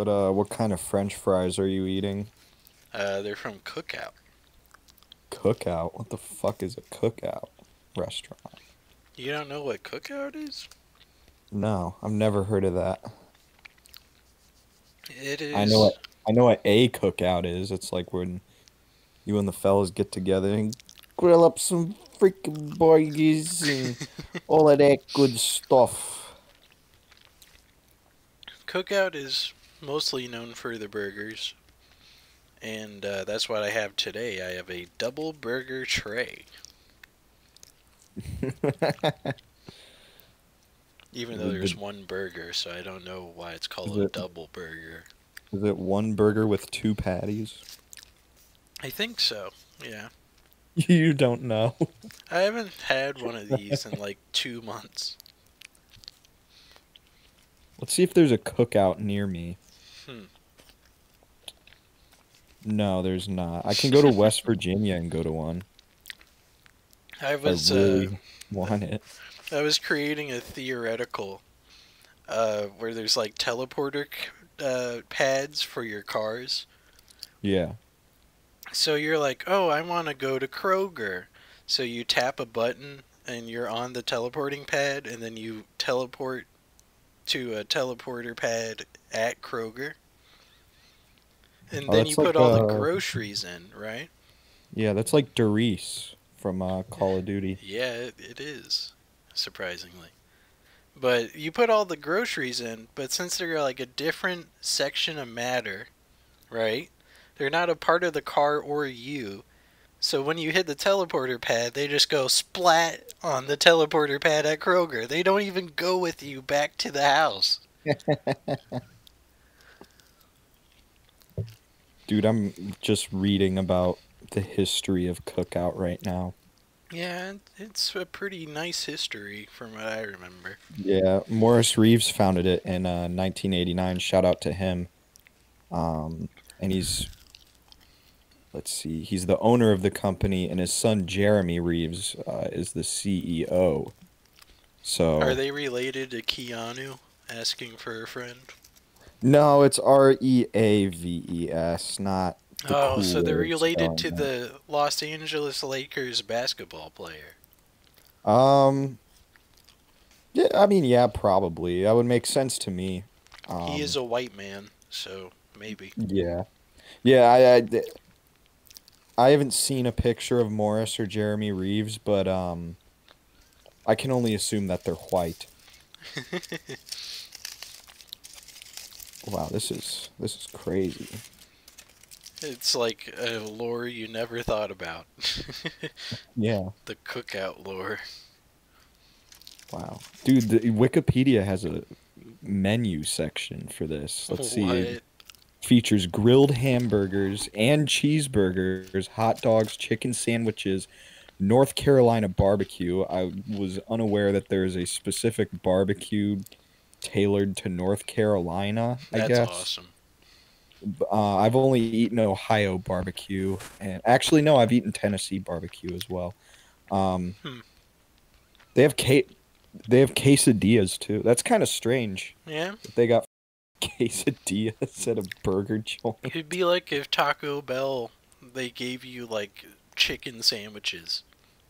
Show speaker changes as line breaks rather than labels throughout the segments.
What kind of French fries are you eating?
They're from Cookout.
Cookout? What the fuck is a cookout restaurant?
You don't know what Cookout is?
No, I've never heard of that.
It
I know
is.
what I know what a cookout is. It's like when you and the fellas get together and grill up some freaking burgers and all of that good stuff.
Cookout is mostly known for the burgers, and that's what I have today. I have a double burger tray, even though there's
The-
one burger, so I don't know why it's
is
called a
it
double burger.
is it one burger with two patties?
I think so, yeah.
You don't know.
I haven't had one of these in like 2 months.
Let's see if there's a cookout near me.
Hmm.
No, there's not. I can go to West Virginia and go to one
I
if I
was
really want it.
I was creating a theoretical where there's like teleporter pads for your cars.
Yeah.
So you're like, oh, I want to go to Kroger. So you tap a button and you're on the teleporting pad, and then you teleport to a teleporter pad at Kroger. And
Oh,
then you
that's like
put all the groceries in, right?
yeah, that's like Doris from Call of Duty.
Yeah, it is, surprisingly. But you put all the groceries in, but since they're like a different section of matter, right? They're not a part of the car or you. So when you hit the teleporter pad, they just go splat on the teleporter pad at Kroger. They don't even go with you back to the house.
Dude, I'm just reading about the history of Cookout right now.
Yeah, it's a pretty nice history from what I remember.
Yeah, Morris Reeves founded it in 1989. Shout out to him. And let's see, he's the owner of the company, and his son Jeremy Reeves is the CEO.
Are
So,
they related to Keanu asking for a friend?
no, it's Reaves, not the
Oh,
cool
so they're
way of
related
spelling
to
that.
the Los Angeles Lakers basketball player.
Um, yeah, I mean, yeah, probably. That would make sense to me.
He is
Um,
a white man, so maybe.
yeah. Yeah, I haven't seen a picture of Morris or Jeremy Reeves, but I can only assume that they're white. Wow, this is crazy.
It's like a lore you never thought about.
Yeah.
The cookout lore.
Wow. Dude, the Wikipedia has a menu section for this. Let's see. It
What?
features grilled hamburgers and cheeseburgers, hot dogs, chicken sandwiches, North Carolina barbecue. I was unaware that there is a specific barbecue tailored to North Carolina, I
That's
guess.
awesome.
I've only eaten Ohio barbecue, and actually, no, I've eaten Tennessee barbecue as well. Um,
Hmm.
they have ca- they have quesadillas too. That's kind of strange
Yeah?
that they got quesadillas at a burger joint.
It'd be like if Taco Bell, they gave you, like, chicken sandwiches.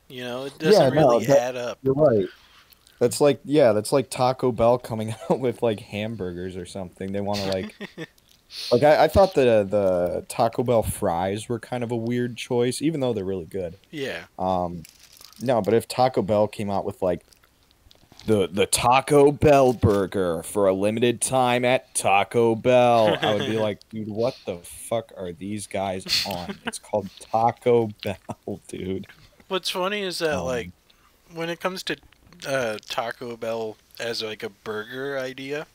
You know, it
Yeah,
doesn't
no,
really add up.
you're right. That's like Taco Bell coming out with like hamburgers or something. They want to like I thought the Taco Bell fries were kind of a weird choice, even though they're really good.
Yeah.
Um, no, but if Taco Bell came out with like the Taco Bell burger for a limited time at Taco Bell, I would be like, dude, what the fuck are these guys on? It's called Taco Bell, dude.
What's funny is that, like,
Um,
when it comes to Taco Bell as, like, a burger idea,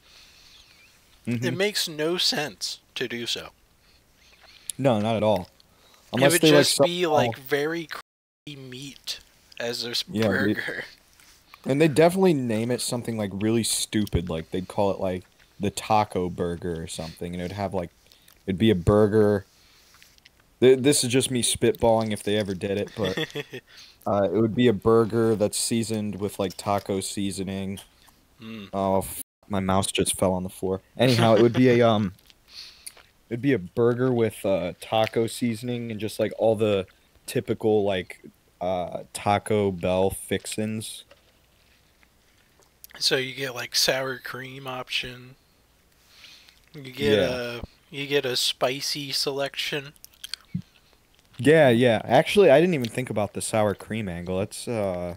it
mhm.
makes no sense to do so.
No, not at all.
It
Unless
would
they like
just
some,
be, like, very creamy meat as their
yeah,
burger.
and they definitely name it something like really stupid, like they'd call it like the taco burger or something, and it'd have like it'd be a burger. This is just me spitballing if they ever did it, but it would be a burger that's seasoned with like taco seasoning.
Mm.
Oh, my mouse just fell on the floor. Anyhow, it would be a It'd be a burger with taco seasoning and just like all the typical like Taco Bell fixins.
So you get like sour cream option. You get
Yeah.
a spicy selection.
Yeah, yeah. Actually, I didn't even think about the sour cream angle. That's
That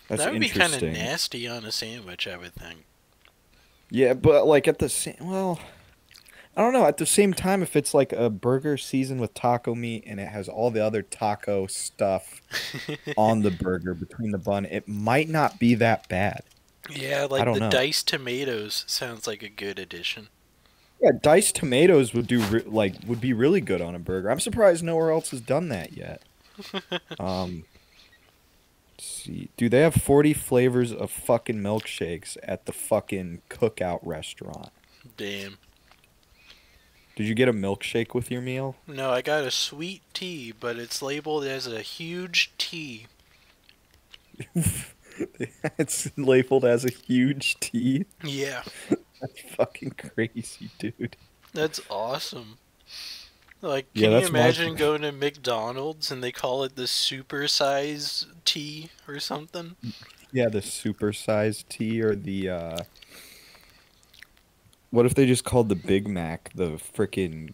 would be kind of
interesting.
nasty on a sandwich, I would think.
Yeah, but like at the same, well, I don't know. At the same time, if it's like a burger seasoned with taco meat and it has all the other taco stuff on the burger between the bun, it might not be that bad.
Yeah,
I
like
don't
the
know.
diced tomatoes sounds like a good addition.
Yeah, diced tomatoes would would be really good on a burger. I'm surprised nowhere else has done that yet. Um, let's see. Do they have 40 flavors of fucking milkshakes at the fucking cookout restaurant?
Damn.
Did you get a milkshake with your meal?
No, I got a sweet tea, but it's labeled as a huge tea.
It's labeled as a huge T.
Yeah,
That's fucking crazy, dude.
that's awesome. Like,
Yeah,
can you
that's my.
imagine going to McDonald's and they call it the super size tea or something?
Yeah, the supersized T or the what if they just called the Big Mac the frickin'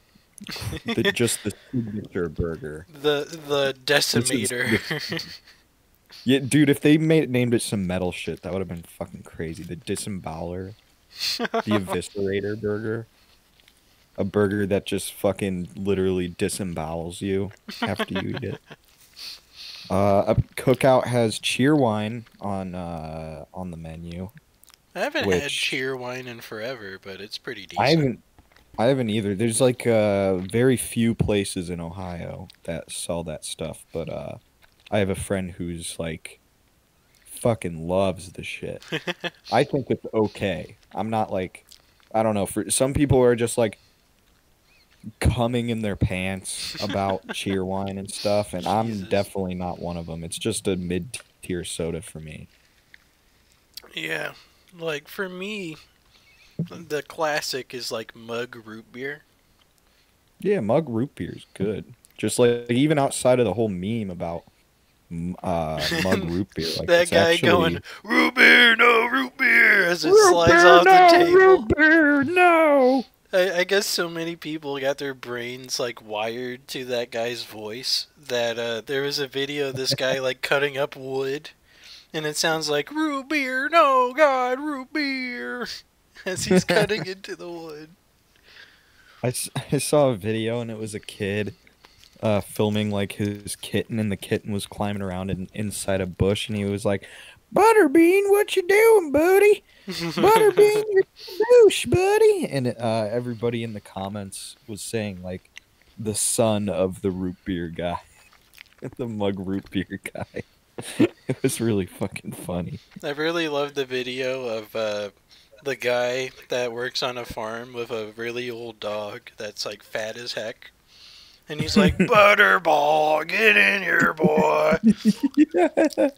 the signature burger?
The
This is
decimator.
yeah, dude. If they named it some metal shit, that would have been fucking crazy. The disemboweler, the eviscerator burger, a burger that just fucking literally disembowels you after you eat it. A cookout has cheer wine on the menu,
I haven't had
which
cheer wine in forever, but it's pretty
I
decent.
haven't I haven't either. There's like very few places in Ohio that sell that stuff, but I have a friend who's like fucking loves the shit. I think it's okay. I'm not like I don't know, for some people are just like coming in their pants about cheer wine and stuff, and I'm
Jesus.
definitely not one of them. It's just a mid-tier soda for me.
Yeah, like for me, the classic is like mug root beer.
Yeah, mug root beer is good. Just like even outside of the whole meme about mug root beer, like
That
it's
guy going,
actually
root beer, no root beer, as it
root
slides
beer,
off the
no,
table.
root beer, no.
I guess so many people got their brains like wired to that guy's voice that there was a video of this guy like cutting up wood, and it sounds like root beer, no God, root beer, as he's cutting into the wood.
I saw a video and it was a kid filming like his kitten, and the kitten was climbing around inside a bush, and he was like, "Butterbean, what you doing, buddy? Butterbean, you're a douche, buddy." And everybody in the comments was saying like the son of the root beer guy, the mug root beer guy. It was really fucking funny.
I really love the video of the guy that works on a farm with a really old dog that's like fat as heck. And he's like, Butterball, get in here, boy.
Yeah.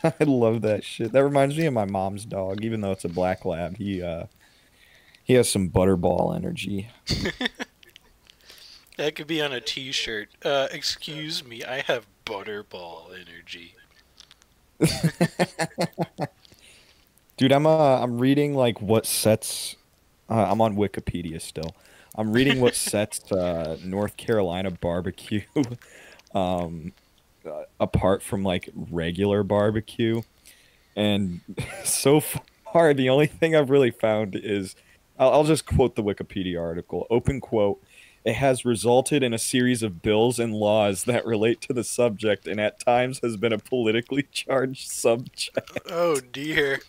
I love that shit. That reminds me of my mom's dog, even though it's a black lab. He has some butterball energy.
That could be on a t-shirt. Excuse me, I have Butterball energy.
Dude, I'm reading like what sets I'm on Wikipedia still. I'm reading what sets North Carolina barbecue um apart from like regular barbecue. And so far the only thing I've really found is I'll just quote the Wikipedia article. Open quote. It has resulted in a series of bills and laws that relate to the subject and at times has been a politically charged subject.
Oh dear.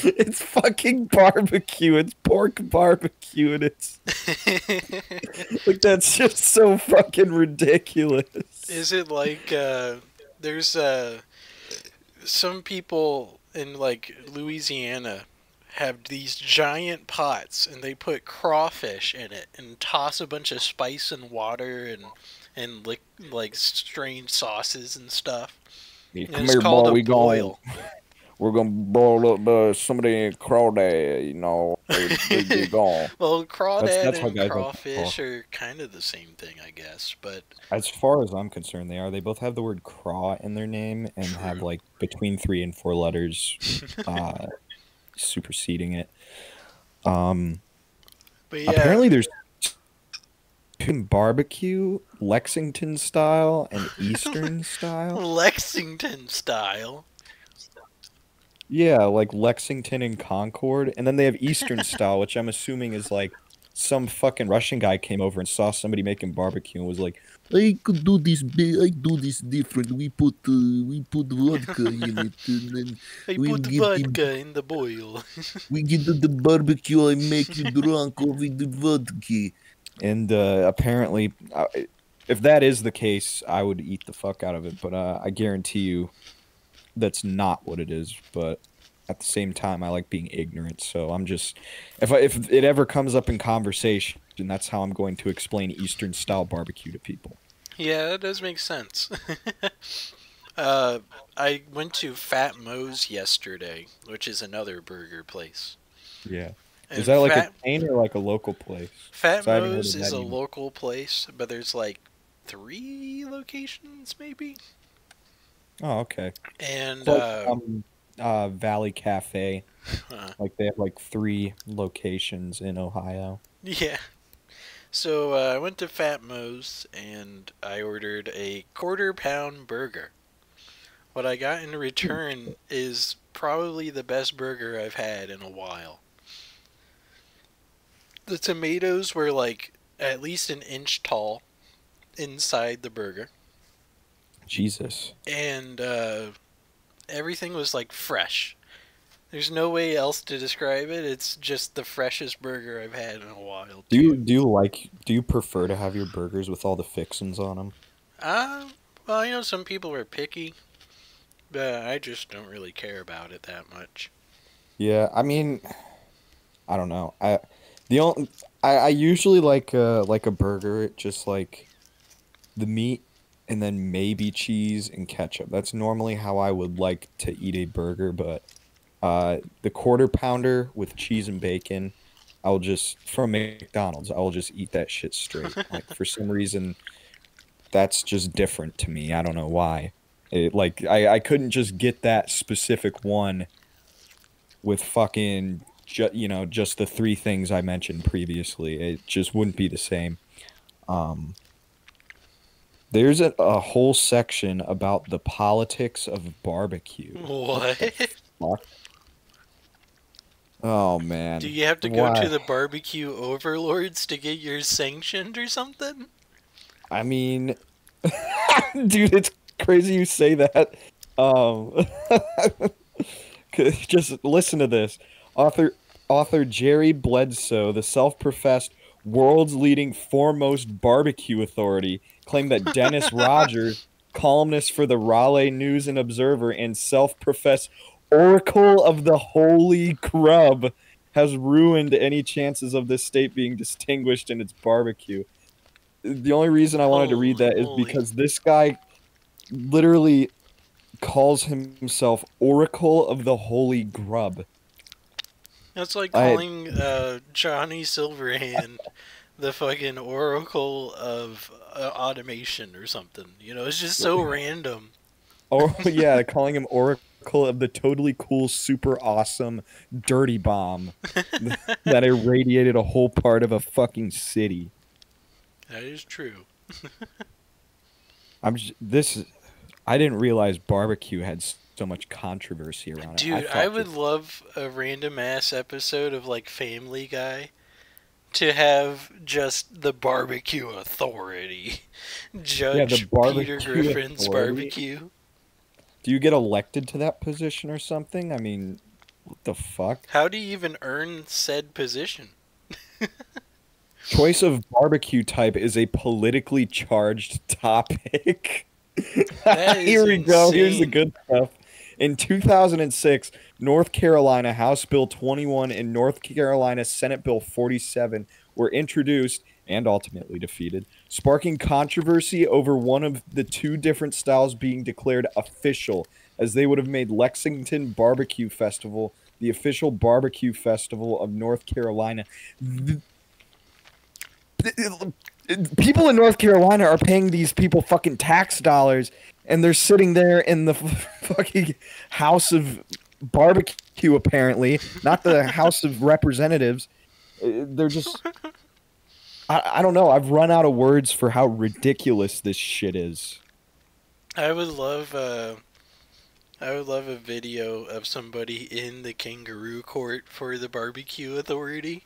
It's fucking barbecue. It's pork barbecue, and it's like that's just so fucking ridiculous.
Is it like there's some people in like Louisiana have these giant pots and they put crawfish in it and toss a bunch of spice and water and like strange sauces and stuff.
Yeah,
And
come
it's
here,
called
boy.
a boil.
we're gonna blow up somebody crawdad, you know, they gone.
Well, crawdad
That's how
and
guys like to
crawfish
talk.
are kind of the same thing, I guess. But
As far as I'm concerned, they are. They both have the word craw in their name and have
true.
like between 3 and 4 letters uh superseding it. Um
But yeah,
Apparently there's barbecue, Lexington style and Eastern style.
Lexington style.
Yeah, like Lexington and Concord, and then they have Eastern style, which I'm assuming is like some fucking Russian guy came over and saw somebody making barbecue and was like, "I could do this. I do this different. We put vodka in it, and then
I
we
put
get the
vodka in the boil.
we get the barbecue. I make you drunk with the vodka." And apparently, if that is the case, I would eat the fuck out of it. But I guarantee you, that's not what it is. But at the same time, I like being ignorant. So I'm just, if it ever comes up in conversation, that's how I'm going to explain Eastern style barbecue to people.
Yeah, that does make sense. I went to Fat Mo's yesterday, which is another burger place.
Yeah. Is
And
that like a chain or like a local place?
Fat
'Cause I haven't heard
Mo's
of
is
that
a
either.
local place, but there's like 3 locations, maybe.
Oh, okay.
And
It's like Valley Cafe.
uh,
Like they have like 3 locations in Ohio.
yeah. So I went to Fat Mo's and I ordered a quarter-pound burger. What I got in return is probably the best burger I've had in a while. The tomatoes were like at least an inch tall inside the burger,
Jesus.
and everything was like fresh. There's no way else to describe it. It's just the freshest burger I've had in a while, too.
Do you prefer to have your burgers with all the fixins on them?
Well, some people are picky, but I just don't really care about it that much.
Yeah, I mean, I don't know. The only I usually like a burger just like the meat and then maybe cheese and ketchup. That's normally how I would like to eat a burger, but the quarter pounder with cheese and bacon, I'll just from McDonald's, I'll just eat that shit straight. Like for some reason that's just different to me. I don't know why. I couldn't just get that specific one with fucking just the 3 things I mentioned previously. It just wouldn't be the same. Um, there's a whole section about the politics of barbecue. What the
What?
fuck? Oh
Do
man.
you have to go to
Why?
the barbecue overlords to get yours sanctioned or something?
I mean, dude, it's crazy you say that. Um, just listen to this. Author Author Jerry Bledsoe, the self-professed world's leading foremost barbecue authority, claimed that Dennis Rogers, columnist for the Raleigh News and Observer and self-professed oracle of the Holy Grub, has ruined any chances of this state being distinguished in its barbecue. The only reason I wanted to read
Holy
that is
moly.
because this guy literally calls himself Oracle of the Holy Grub.
That's like
I
calling Johnny Silverhand the fucking oracle of automation or something. It's just so random.
Oh yeah, calling him Oracle of the totally cool, super awesome dirty bomb that irradiated a whole part of a fucking city.
That is true.
I didn't realize barbecue had so much controversy around it. I
Dude, I
thought
would
just
love a random ass episode of like Family Guy to have just the barbecue authority.
yeah, the
Judge Peter
barbecue
Griffin's
authority.
barbecue.
Do you get elected to that position or something? I mean, what the fuck?
How do you even earn said position?
Choice of barbecue type is a politically charged topic.
That is
Here we go. Here's the
insane.
good stuff. In 2006, North Carolina House Bill 21 and North Carolina Senate Bill 47 were introduced and ultimately defeated, sparking controversy over one of the 2 different styles being declared official as they would have made Lexington Barbecue Festival the official barbecue festival of North Carolina. People in North Carolina are paying these people fucking tax dollars, and they're sitting there in the fucking House of Barbecue, apparently, not the House of Representatives. They're just... I don't know. I've run out of words for how ridiculous this shit is.
I would love a video of somebody in the kangaroo court for the barbecue authority.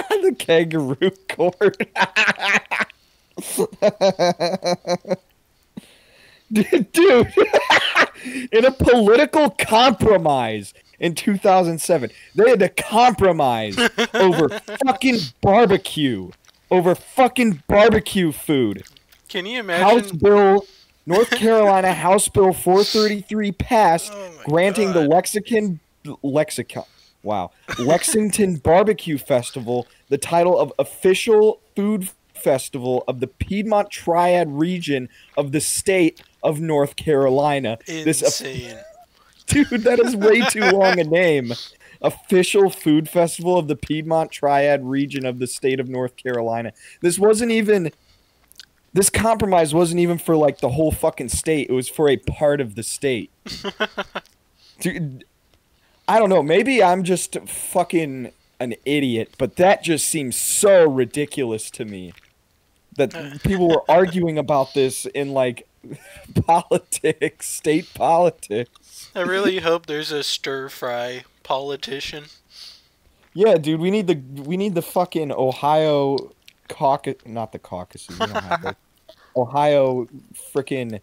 The kangaroo court. Dude, in a political compromise in 2007, they had to compromise over fucking barbecue. Over fucking barbecue food.
Can you imagine?
North Carolina House Bill 433 passed, granting the Lexington Barbecue Festival the title of official food festival of the Piedmont Triad region of the state of North Carolina.
Insane.
Dude, that is way too long a name. Official food festival of the Piedmont Triad region of the state of North Carolina. This compromise wasn't even for like the whole fucking state. It was for a part of the state. Dude, I don't know. Maybe I'm just fucking an idiot, but that just seems so ridiculous to me. That people were arguing about this in like politics, state politics.
I really hope there's a stir-fry politician.
Yeah, dude, we need the fucking Ohio caucus, not the caucuses. We don't have that. Ohio freaking,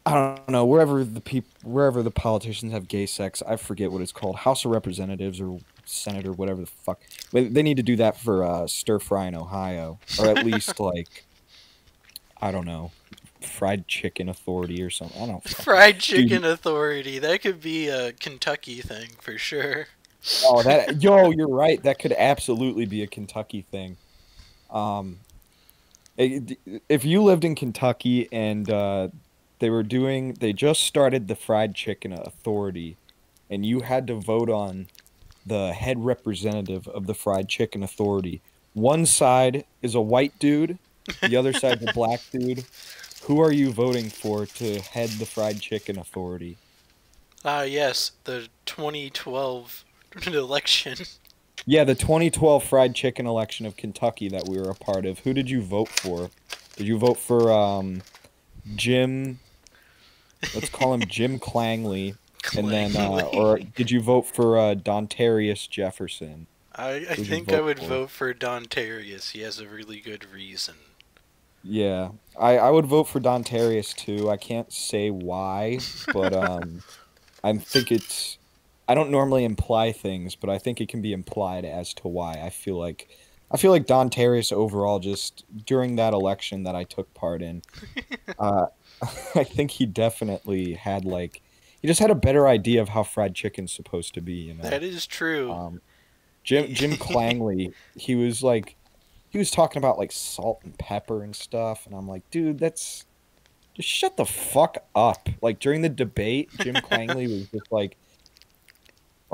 I don't know, wherever the politicians have gay sex, I forget what it's called, House of Representatives or Senate or whatever the fuck. They need to do that for stir fry in Ohio, or at least like, I don't know, fried chicken authority or something. I don't know.
Fried chicken authority. That could be a Kentucky thing for sure.
Oh, you're right. That could absolutely be a Kentucky thing. If you lived in Kentucky and they just started the fried chicken authority, and you had to vote on the head representative of the fried chicken authority. One side is a white dude, the other side's a black dude. Who are you voting for to head the fried chicken authority?
Yes, the 2012 election.
Yeah, the 2012 fried chicken election of Kentucky that we were a part of. Who did you vote for? Did you vote for Jim? Let's call him Jim Clangley. And then, or did you vote for Dontarius Jefferson?
I think I would vote for Dontarius. He has a really good reason.
Yeah, I would vote for Dontarius too. I can't say why, but I think it's... I don't normally imply things, but I think it can be implied as to why. I feel like Dontarius overall, just during that election that I took part in, I think he definitely had he just had a better idea of how fried chicken's supposed to be. You know?
That is true.
Jim Clangley, he was talking about salt and pepper and stuff, and I'm like, dude, just shut the fuck up. Like during the debate, Jim Clangley was just like,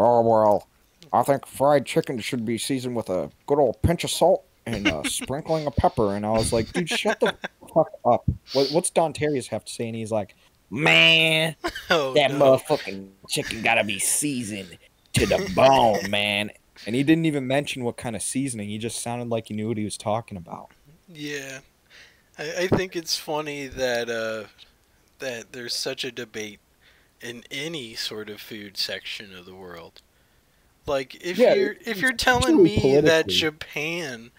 oh, well, I think fried chicken should be seasoned with a good old pinch of salt and a sprinkling of pepper. And I was like, dude, shut the fuck up. What's Dontarius have to say? And he's like, man, that motherfucking chicken gotta be seasoned to the bone, man. And he didn't even mention what kind of seasoning. He just sounded like he knew what he was talking about.
Yeah. I think it's funny that that there's such a debate in any sort of food section of the world. Like if you're telling me that Japan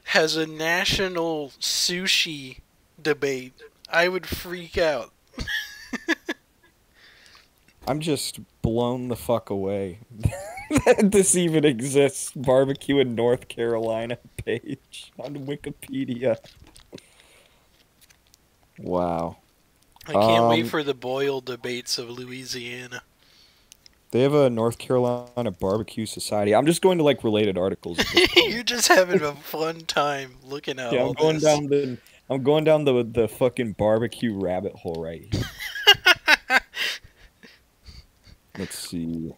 has a national sushi debate, I would freak out.
I'm just blown the fuck away that this even exists. Barbecue in North Carolina page on Wikipedia. Wow.
I can't wait for the boil debates of Louisiana.
They have a North Carolina Barbecue Society. I'm just going to related articles.
You're just having a fun time looking at all this.
I'm going down the fucking barbecue rabbit hole right here. let's see.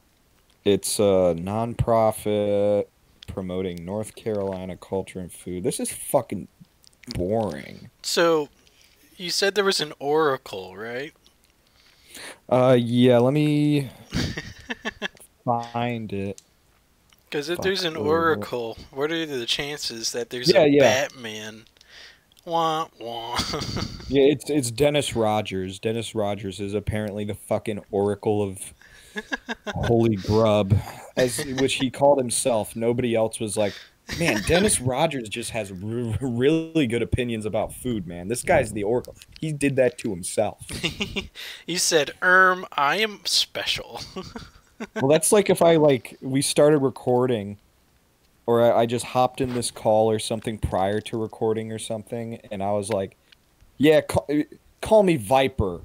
It's a nonprofit promoting North Carolina culture and food. This is fucking boring.
So you said there was an oracle, right?
Yeah, let me find it.
Because if there's an
Fucker.
oracle, what are the chances that there's a
Yeah, yeah.
Batman? Wah wah.
Yeah, it's Dennis Rogers. Dennis Rogers is apparently the fucking oracle of holy grub, as which he called himself. Nobody else was like, man, Dennis Rogers just has really good opinions about food, man. This guy's the oracle. He did that to himself.
He said, I am special."
Well, that's like if I like we started recording, or I just hopped in this call or something prior to recording or something, and I was like, yeah, call me Viper.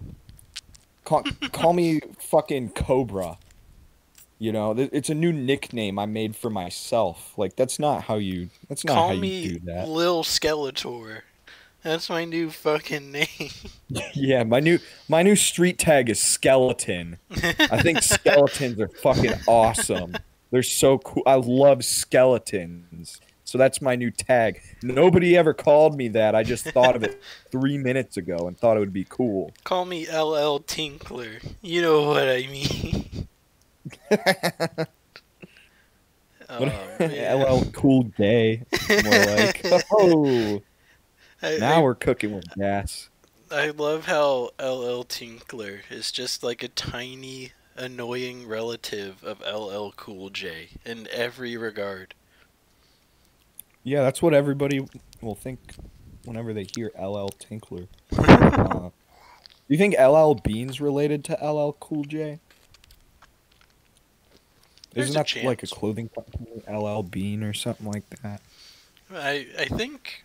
Call me fucking Cobra. You know, it's a new nickname I made for myself. Like that's not how
Call
you
me
do that.
Lil Skeletor. That's my new fucking name.
Yeah, my new street tag is skeleton. I think skeletons are fucking awesome. They're so cool. I love skeletons. So that's my new tag. Nobody ever called me that. I just thought of it 3 minutes ago and thought it would be cool.
Call me LL Tinkler. You know what I mean. Oh man.
LL Cool Gay. More like, oh, now we're cooking with gas.
I love how LL Tinkler is just like a tiny, annoying relative of LL Cool J in every regard.
Yeah, that's what everybody will think whenever they hear LL Tinkler. Do you think LL Bean's related to LL Cool J?
There's
Isn't
a
that like a
chance.
clothing company, LL Bean or something like that?
I think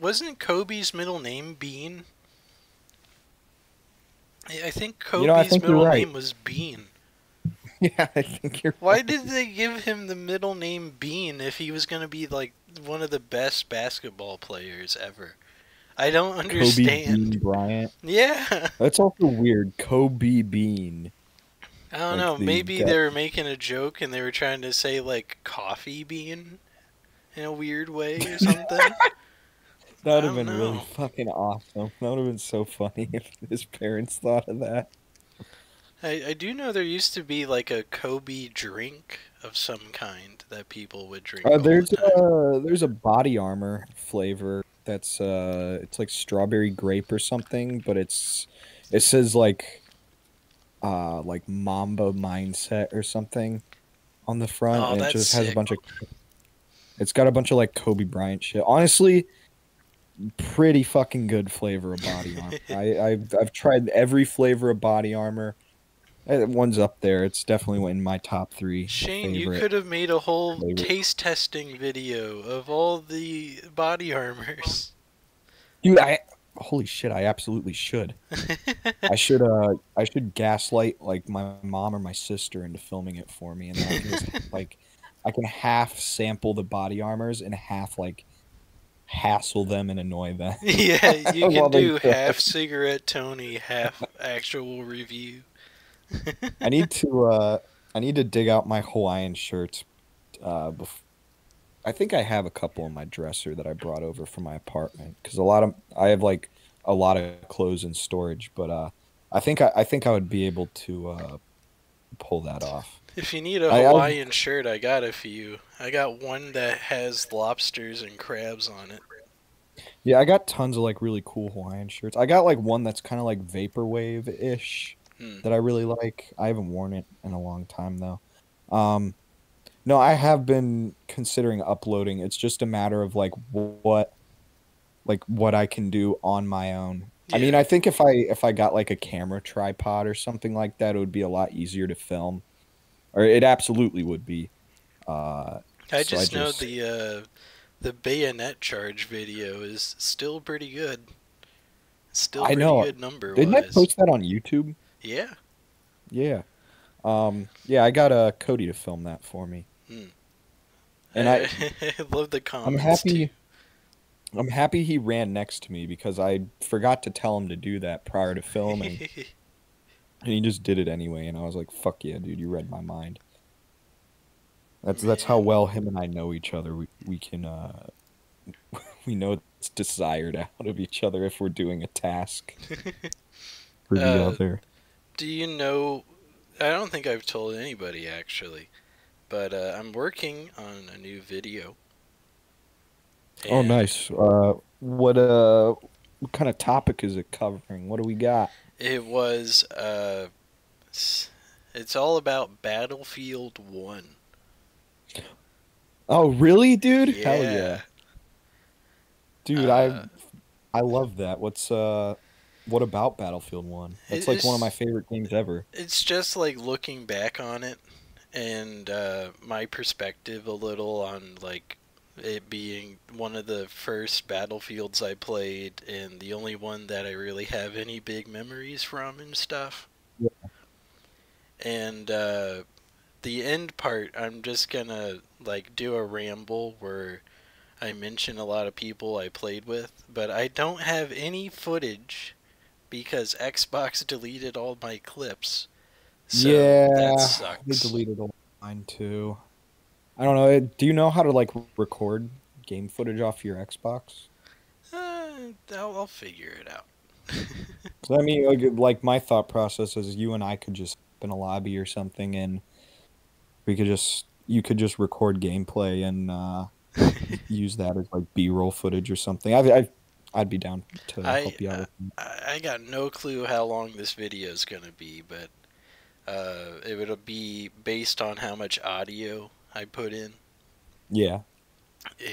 wasn't Kobe's middle name Bean? I think
I
Kobe's
think you're
middle
right.
name was Bean.
Yeah, I think you're
Why
right.
did they give him the middle name Bean if he was going to be like one of the best basketball players ever? I don't
Kobe
understand.
Bean Bryant.
Yeah.
That's also weird. Kobe Bean.
I don't
Like
know.
the
Maybe
guy.
they were making a joke and they were trying to say like coffee bean in a weird way or something.
That
I
would have
don't
been really
know.
fucking awesome. That would have been so funny if his parents thought of that.
I do know there used to be like a Kobe drink of some kind that people would drink all the time.
There's a body armor flavor that's it's like strawberry grape or something, but it says like Mamba mindset or something on the front,
Oh,
and it
that's
just has a
sick.
bunch of it's got a bunch of like Kobe Bryant shit. Honestly, pretty fucking good flavor of body armor. I've tried every flavor of body armor. One's up there. It's definitely in my top three
Shane, you
favorite
could have made a whole
flavor.
taste testing video of all the body armors.
Dude, holy shit, I absolutely should. I should gaslight like my mom or my sister into filming it for me, and then I can just like I can half sample the body armors and half like hassle them and annoy them
Yeah, you can
while they
do
cook.
half cigarette Tony, half actual review.
I need to I need to dig out my Hawaiian shirts. Bef I think I have a couple in my dresser that I brought over from my apartment because I have like a lot of clothes in storage, but I think I would be able to pull that off.
If you need a
I
Hawaiian shirt, I got it for you. I got one that has lobsters and crabs on it.
Yeah, I got tons of like really cool Hawaiian shirts. I got like one that's kind of like vaporwave-ish
Hmm.
that I really like. I haven't worn it in a long time though. Um, no, I have been considering uploading. It's just a matter of what I can do on my own. I mean,
Yeah,
I think if I got like a camera tripod or something like that, it would be a lot easier to film, or it absolutely would be.
I
So I
just know
just
the bayonet charge video is still pretty good. Still
I
pretty
know.
good number
Didn't I
wise.
post that on YouTube?
Yeah.
Yeah. Yeah, I got Cody to film that for me.
Hmm.
And
I love the
I'm
comments too.
happy I'm happy he ran next to me because I forgot to tell him to do that prior to filming. and he just did it anyway. And I was like, "Fuck yeah, dude, you read my mind." That's how
Man.
well him and I know each other. We can we know it's desired out of each other if we're doing a task for the
uh,
other.
do you know? I don't think I've told anybody actually, but I'm working on a new video,
Oh,
and
nice. What kind of topic is it covering? What do we got?
it was it's all about Battlefield 1.
Oh, really, dude? Hell yeah.
Yeah.
Dude,
Uh,
I love that. What about Battlefield 1?
it,
That's like one of my
it's
favorite games ever.
it's just like looking back on it and my perspective a little on like it being one of the first Battlefields I played and the only one that I really have any big memories from and stuff.
Yeah.
And the end part, I'm just gonna like do a ramble where I mention a lot of people I played with, but I don't have any footage because Xbox deleted all my clips. So that
Yeah, they
sucks.
deleted all mine too. I don't know. Do you know how to like record game footage off your Xbox?
I'll figure it out.
'Cause I mean, like my thought process is you and I could just in a lobby or something, and you could just record gameplay and use that as like B-roll footage or something. I'd be down to
I
help you out with that.
I got no clue how long this video is gonna be, but it would be based on how much audio I put in.
Yeah,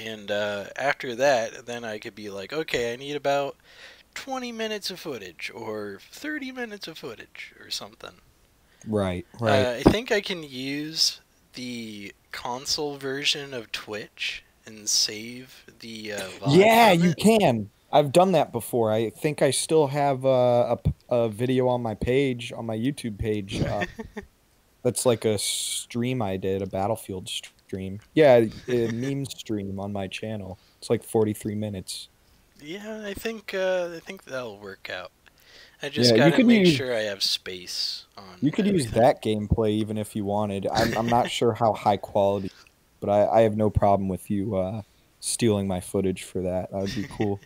And after that, then I could be like, okay, I need about 20 minutes of footage or 30 minutes of footage or something.
right, right.
I think I can use the console version of Twitch and save the VOD
Yeah,
from
you
it.
can. I've done that before. I think I still have a video on my page, on my YouTube page. That's like a stream I did, a Battlefield stream. Yeah, a meme stream on my channel. It's like 43 minutes.
Yeah, I think that'll work out. I just
Yeah,
gotta make sure I have space on
you could use
everything.
that gameplay even if you wanted. I'm not sure how high quality, but I have no problem with you stealing my footage for that. That would be cool.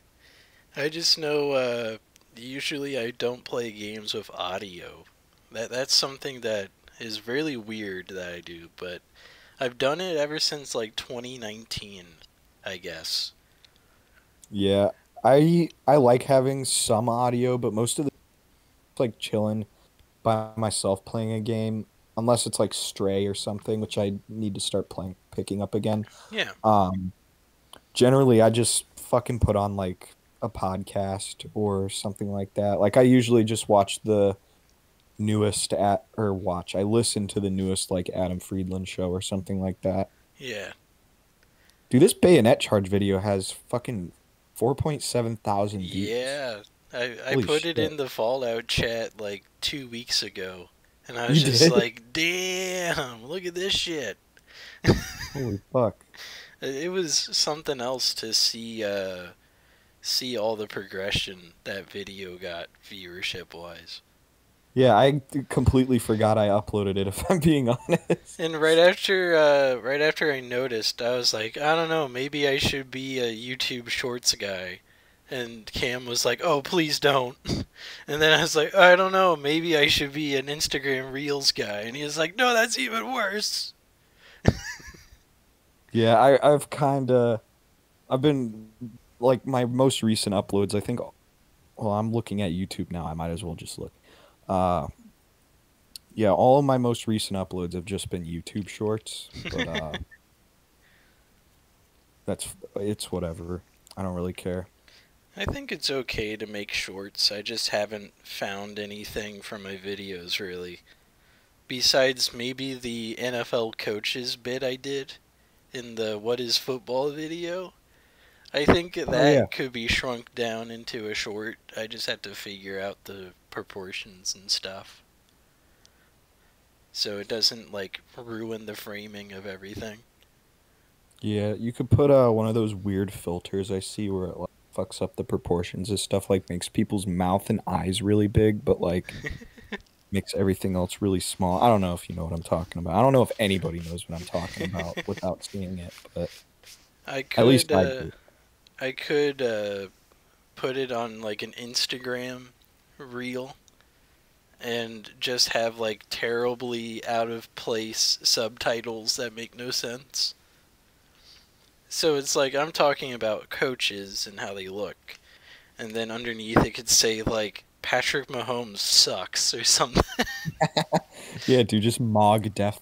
I just know usually I don't play games with audio. That's something that is really weird that I do, but I've done it ever since like 2019, I guess.
Yeah, I like having some audio, but most of the like chilling by myself playing a game, unless it's like Stray or something, which I need to start picking up again.
Yeah.
Um, Generally, I just fucking put on like a podcast or something like that. Like I usually just watch the newest at or watch. I listen to the newest like Adam Friedland show or something like that.
Yeah.
Dude, this bayonet charge video has fucking 4.7 thousand views.
Yeah. I
Holy
put it
shit.
in the Fallout chat like 2 weeks ago, and I was
You
just
did?
like, damn, look at this shit.
Holy fuck.
It was something else to see all the progression that video got viewership wise.
Yeah, I completely forgot I uploaded it if I'm being honest.
And right after I noticed, I was like, I don't know, maybe I should be a YouTube Shorts guy. And Cam was like, "Oh, please don't." And then I was like, "I don't know, maybe I should be an Instagram Reels guy." And he was like, "No, that's even worse."
Yeah, I've been like my most recent uploads, I think well, I'm looking at YouTube now. I might as well just look. Uh yeah, all of my most recent uploads have just been YouTube shorts, but it's whatever. I don't really care.
I think it's okay to make shorts. I just haven't found anything from my videos really. Besides maybe the NFL coaches bit I did in the What is Football video. I think
Oh yeah.
that could be shrunk down into a short. I just have to figure out the proportions and stuff. So it doesn't like ruin the framing of everything.
Yeah, you could put one of those weird filters I see where it like fucks up the proportions of stuff, like makes people's mouth and eyes really big, but like makes everything else really small. I don't know if you know what I'm talking about. I don't know if anybody knows what I'm talking about without seeing it, but
I
at least
could
I
uh,
do.
I could put it on like an Instagram reel and just have like terribly out of place subtitles that make no sense. So it's like I'm talking about coaches and how they look, and then underneath it could say like Patrick Mahomes sucks or something.
Yeah, dude, just mog deaf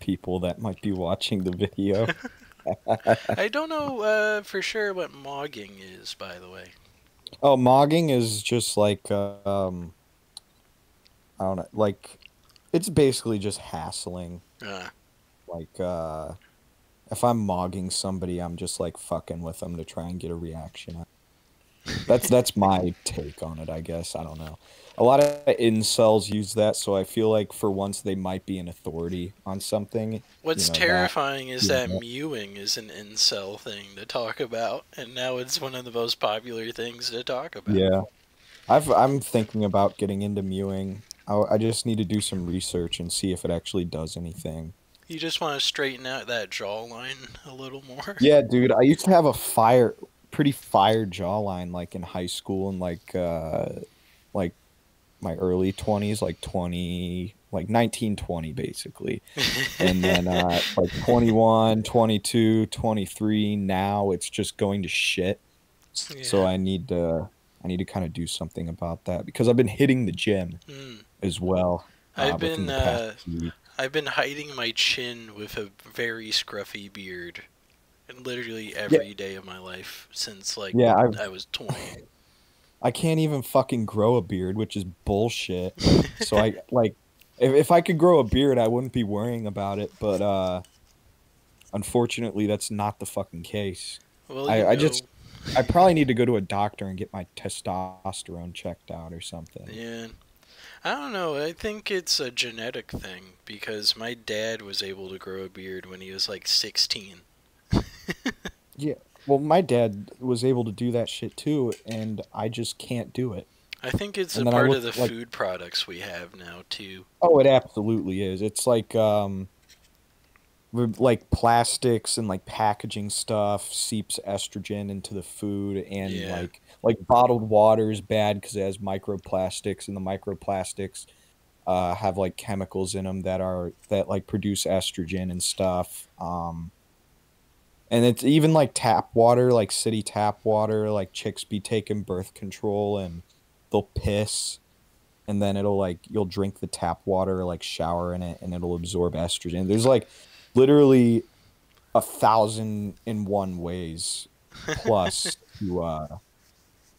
people that might be watching the video.
I don't know for sure what mogging is, by the way.
Oh, mogging is just like I don't know, like it's basically just hassling.
Uh,
Like if I'm mogging somebody, I'm just like fucking with them to try and get a reaction. That's my take on it, I guess. I don't know. A lot of incels use that, so I feel like for once they might be an authority on something,
What's
that
terrifying is
yeah.
that mewing is an incel thing to talk about, and now it's one of the most popular things to talk about.
Yeah. I'm thinking about getting into mewing. I just need to do some research and see if it actually does anything.
You just want to straighten out that jawline a little more.
Yeah, dude, I used to have a pretty fire jawline like in high school and like my early 20s, like 20, like 1920 basically. And then like 21, 22, 23, now it's just going to shit. So
Yeah.
I need to kind of do something about that because I've been hitting the gym
Mm.
as well
I've
within
been
the past
uh,
week.
I've been hiding my chin with a very scruffy beard, and literally
Yeah,
every day of my life since like
yeah,
I was 20.
I can't even fucking grow a beard, which is bullshit. So I like if I could grow a beard, I wouldn't be worrying about it, but unfortunately that's not the fucking case.
Well,
I I just I probably need to go to a doctor and get my testosterone checked out or something.
yeah. I don't know. I think it's a genetic thing because my dad was able to grow a beard when he was like 16.
Yeah. Well, my dad was able to do that shit too, and I just can't do it.
I think it's a
And then I
part
look
of the
like,
food products we have now too.
oh, it absolutely is. It's like like plastics and like packaging stuff seeps estrogen into the food, and
Yeah.
like bottled water is bad because it has microplastics, and the microplastics have like chemicals in them that like produce estrogen and stuff. And it's even like tap water, like city tap water, like chicks be taking birth control and they'll piss, and then it'll like you'll drink the tap water, like shower in it, and it'll absorb estrogen. There's like literally 1,001 ways plus to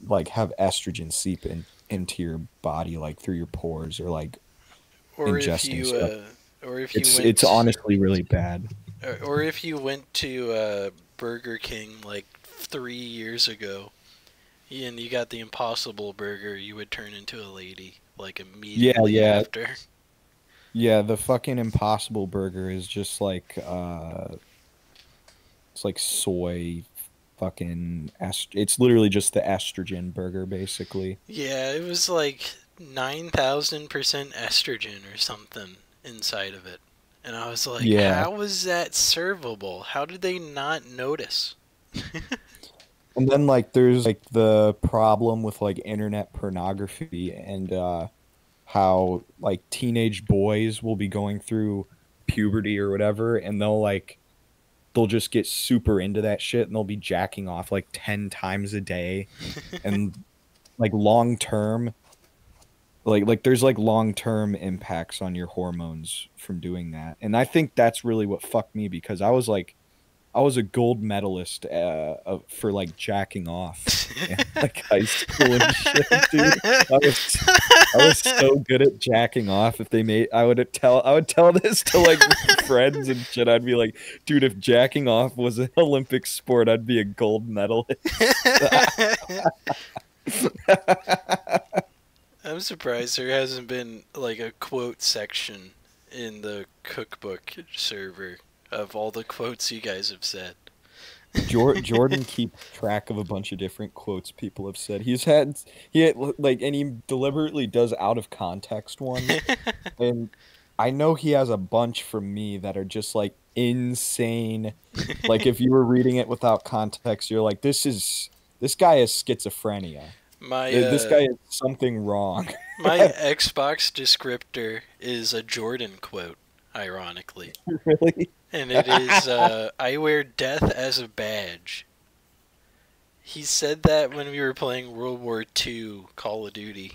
like have estrogen seep into your body, like through your pores or like
or if
ingesting
you
stuff.
uh, or if you
It's
went
honestly really bad.
or if you went to Burger King like 3 years ago and you got the Impossible Burger, you would turn into a lady like
Yeah,
immediately
yeah.
after.
Yeah, the fucking Impossible Burger is just like it's like soy it's literally just the estrogen burger basically.
Yeah, it was like 9,000% estrogen or something inside of it. And I was like,
Yeah.
how was that servable? How did they not notice?
And then like there's like the problem with like internet pornography and how like teenage boys will be going through puberty or whatever, and they'll just get super into that shit, and they'll be jacking off like 10 times a day, and like long term, like there's like long-term impacts on your hormones from doing that. And I think that's really what fucked me because I was a gold medalist for like jacking off in like high school and shit, dude. I was so good at jacking off. If they made, I would tell this to like friends and shit. I'd be like, dude, if jacking off was an Olympic sport, I'd be a gold medalist.
I'm surprised there hasn't been like a quote section in the cookbook server of all the quotes you guys have said.
Jordan keeps track of a bunch of different quotes people have said. He had like, and he deliberately does out of context ones. And I know he has a bunch from me that are just like insane. Like if you were reading it without context, you're like, this guy has schizophrenia.
my
This guy has something wrong.
my Xbox descriptor is a Jordan quote, ironically.
Really?
And it is, I wear death as a badge. He said that when we were playing World War II Call of Duty.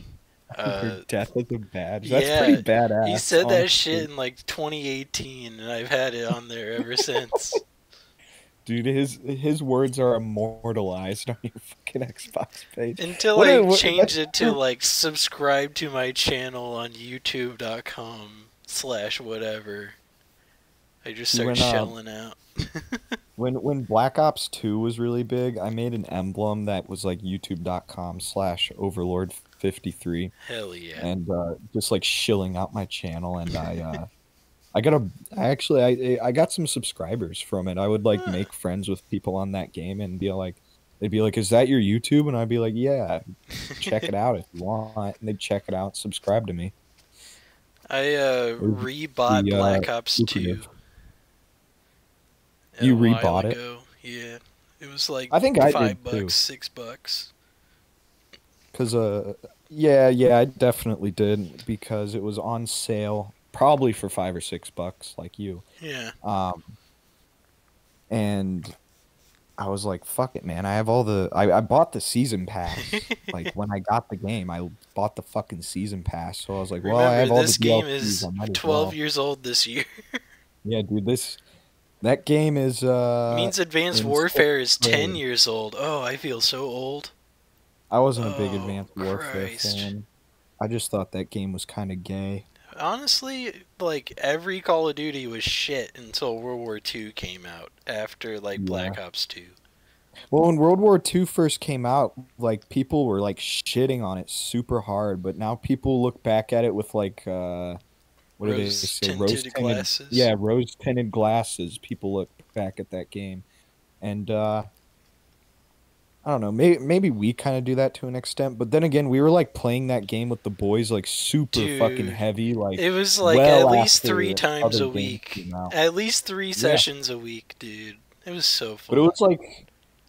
Your death is a badge. That's
Yeah,
pretty badass.
he said that
honestly.
shit in like 2018, and I've had it on there ever since.
Dude, his words are immortalized on your fucking Xbox page.
Until
What
I
a- what-
changed it to like subscribe to my channel on youtube.com/whatever. I just
See,
start
when
shelling out.
when Black Ops 2 was really big, I made an emblem that was like youtube.com/overlord53
Hell yeah.
and just like shilling out my channel, and I got a I actually I got some subscribers from it. I would like
Huh.
make friends with people on that game and be like, they'd be like, "Is that your YouTube?" And I'd be like, "Yeah, check it out if you want." And they'd check it out, subscribe to me.
I
It was
rebought
the
Black Ops 2
lucrative.
a
You
while
rebought it?
ago. Yeah. It was like
I think I
$5,
did too.
$6.
Cause yeah, I definitely did because it was on sale, probably for $5 or $6, like you.
Yeah.
And I was like, fuck it, man. I have I bought the season pass. Like when I got the game, I bought the fucking season pass. So I was like, well, I have
Remember,
all
this
the
game
DLCs,
is
I might as
12
well.
years old this year.
Yeah, dude, that game is
Means Advanced
in
Warfare is
sixth
10
grade.
years old. Oh, I feel so old.
I wasn't a big
Oh,
Advanced Warfare
Christ.
fan. I just thought that game was kind of gay.
Honestly, like, every Call of Duty was shit until World War II came out, after, like,
Yeah.
Black Ops 2.
Well, when World War II first came out, like people were like shitting on it super hard, but now people look back at it with like what do they say?
Rose-tinted glasses.
Yeah, rose tinted glasses. People look back at that game, and I don't know. Maybe we kind of do that to an extent, but then again, we were like playing that game with the boys like super fucking
Dude,
heavy, like
it was like
well
at least
after
3 times
other
a
games
week.
came out.
At least 3
Yeah.
sessions a week, dude. It was so
But it
fun.
was like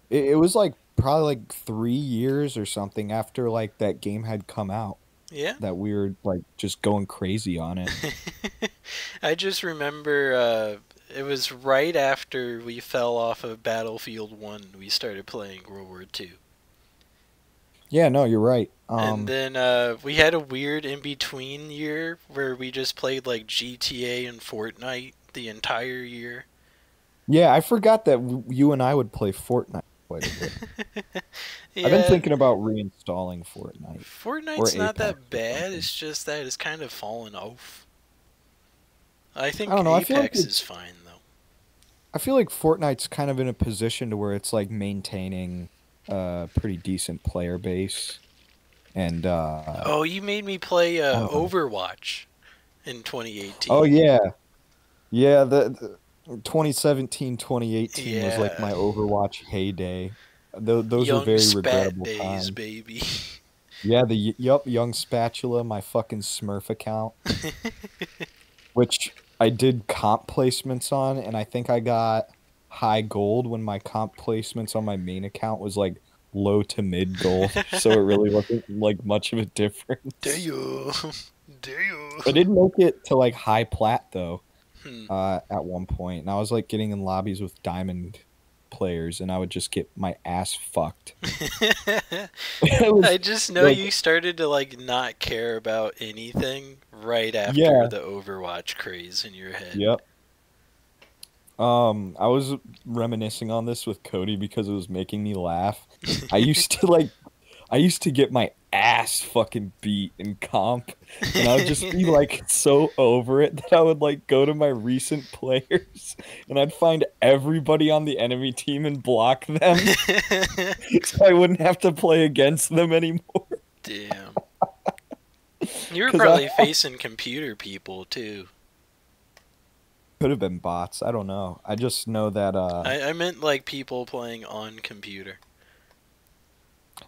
it was like probably like 3 years or something after like that game had come out
Yeah.
that we were like just going crazy on it.
I just remember it was right after we fell off of Battlefield 1 we started playing World War II.
Yeah, no, you're right.
And then we had a weird in-between year where we just played like GTA and Fortnite the entire year.
Yeah, I forgot that you and I would play Fortnite quite a bit.
Yeah,
I've been thinking about reinstalling Fortnite.
Fortnite's
or
not that
Apex or
bad.
something.
It's just that it's kind of fallen off. I think
I don't know, I feel like
Apex is fine though.
I feel like Fortnite's kind of in a position to where it's like maintaining a pretty decent player base, and
Oh, you made me play
don't know.
Overwatch in 2018.
oh yeah, the 2017, 2018 was like
Yeah.
my Overwatch heyday. Those were
Young
very
spat
regrettable
days,
times.
baby.
Yeah, young spatula, my fucking Smurf account, which I did comp placements on, and I think I got high gold when my comp placements on my main account was like low to mid gold, so it really wasn't like much of a difference.
Damn. Damn.
I did make it to like high plat though,
Hmm.
at one point, and I was like getting in lobbies with diamond players, and I would just get my ass fucked. It was
I just know
like,
you started to like not care about anything right after
Yeah.
the Overwatch craze in your head.
Yep. I was reminiscing on this with Cody because it was making me laugh. I used to get my ass fucking beat in comp, and I would just be like so over it that I would like go to my recent players and I'd find everybody on the enemy team and block them so I wouldn't have to play against them anymore.
Damn. You were
'Cause
probably facing computer people too.
could have been bots. I don't know. I just know that
I meant like people playing on computer.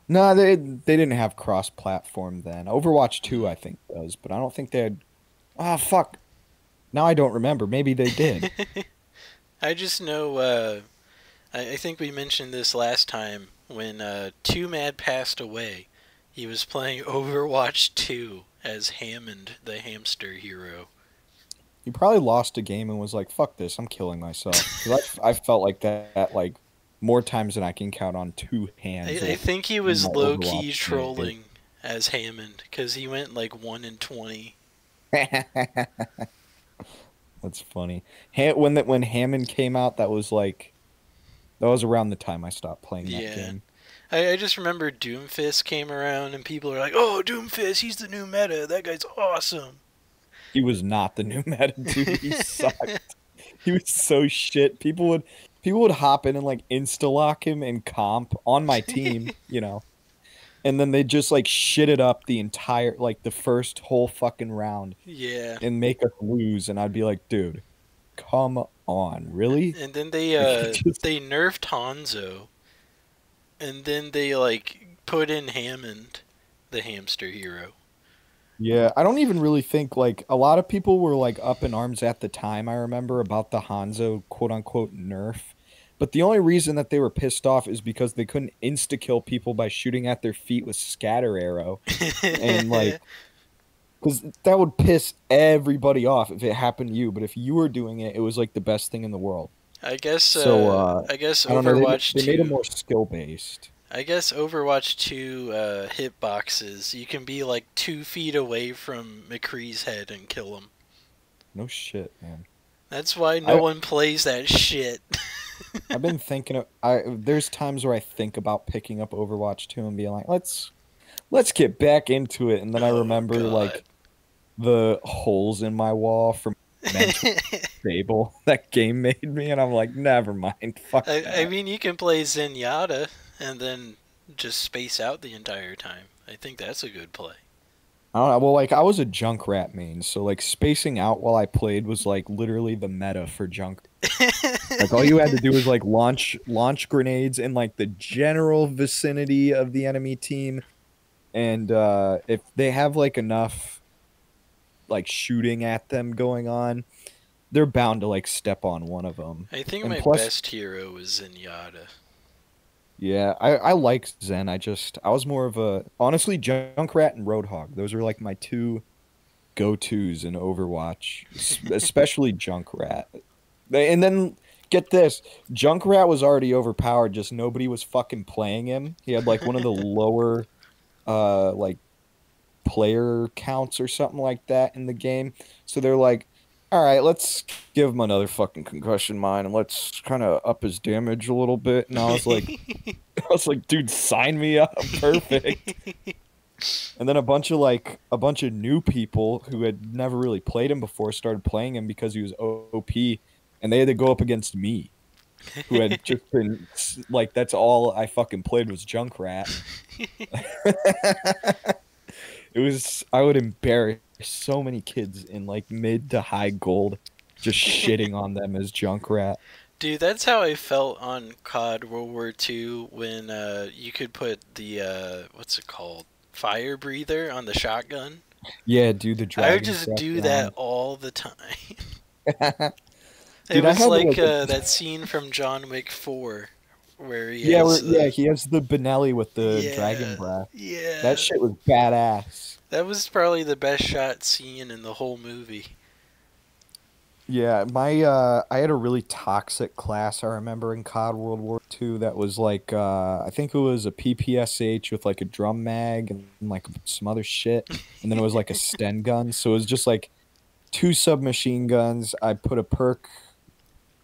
no, they didn't have cross-platform then. Overwatch 2 I
Mm.
think does, but I don't think they had. Ah, fuck. Now I don't remember. Maybe they did.
I just know. I think we mentioned this last time when Two Mad passed away. He was playing Overwatch 2 as Hammond, the hamster hero.
He probably lost a game and was like, "Fuck this, I'm killing myself." Because I felt like that like more times than I can count on two hands
I think he
in
was
my
low
Overwatch
key
days.
trolling as Hammond because he went like 1 in 20.
That's funny. When Hammond came out, that was around the time I stopped playing that
Yeah.
game.
I just remember Doomfist came around and people are like, "Oh, Doomfist, he's the new meta. That guy's awesome."
He was not the new meta, dude. He sucked. He was so shit. People would hop in and like insta lock him in comp on my team, and then they just like shit it up the entire like the first whole fucking round
Yeah.
and make us lose, and I'd be like, dude, come on, really?
And then
Like, just
they nerfed Hanzo, and then they like put in Hammond, the hamster hero.
yeah, I don't even really think like a lot of people were like up in arms at the time, I remember, about the Hanzo quote unquote nerf. But the only reason that they were pissed off is because they couldn't insta kill people by shooting at their feet with scatter arrow. And like because that would piss everybody off if it happened to you. But if you were doing it, it was like the best thing in the world. So
I guess
I don't know,
Overwatch
they made it
2.
more skill based.
I guess Overwatch 2 hitboxes. You can be like 2 feet away from McCree's head and kill him.
No shit, man.
That's why no
I
one plays that shit.
I've been thinking of I there's times where I think about picking up Overwatch 2 and being like, let's get back into it. And then I
Oh
remember
god.
like the holes in my wall from mental stable that game made me, and I'm like, never mind, fuck
I
that.
mean, you can play Zenyatta and then just space out the entire time. I think that's a good play.
I don't know. Well, like I was a Junkrat main, so like spacing out while I played was like literally the meta for Junk. Like all you had to do was like launch grenades in like the general vicinity of the enemy team, and if they have like enough like shooting at them going on, they're bound to like step on one of them.
I think
And
my
plus,
best hero was Zenyatta.
yeah, I like Zen. I was more of a honestly Junkrat and Roadhog. Those were like my two go-tos in Overwatch, especially Junkrat. And then get this, Junkrat was already overpowered, just nobody was fucking playing him. He had like one of the lower like player counts or something like that in the game. So they're like, all right, let's give him another fucking concussion mine and let's kind of up his damage a little bit. And I was like, dude, sign me up. Perfect. And then a bunch of new people who had never really played him before started playing him because he was OP, and they had to go up against me, who had just been like, that's all I fucking played was Junkrat. It was I would embarrass so many kids in like mid to high gold, just shitting on them as Junkrat.
Dude, that's how I felt on COD World War II when you could put the what's it called? Fire breather on the shotgun.
Yeah, dude, the
I would
dragon
just
breath
do that
round.
all the time. It
Dude, I
was
had
like
like
that scene from John Wick 4 where he
yeah,
has
he has the Benelli with the dragon
yeah,
breath. That
yeah.
shit was badass.
That was probably the best shot scene in the whole movie.
Yeah, my I had a really toxic class I remember in COD World War II that was like I think it was a PPSH with like a drum mag and like some other shit, and then it was like a Sten gun. So it was just like two submachine guns. I put a perk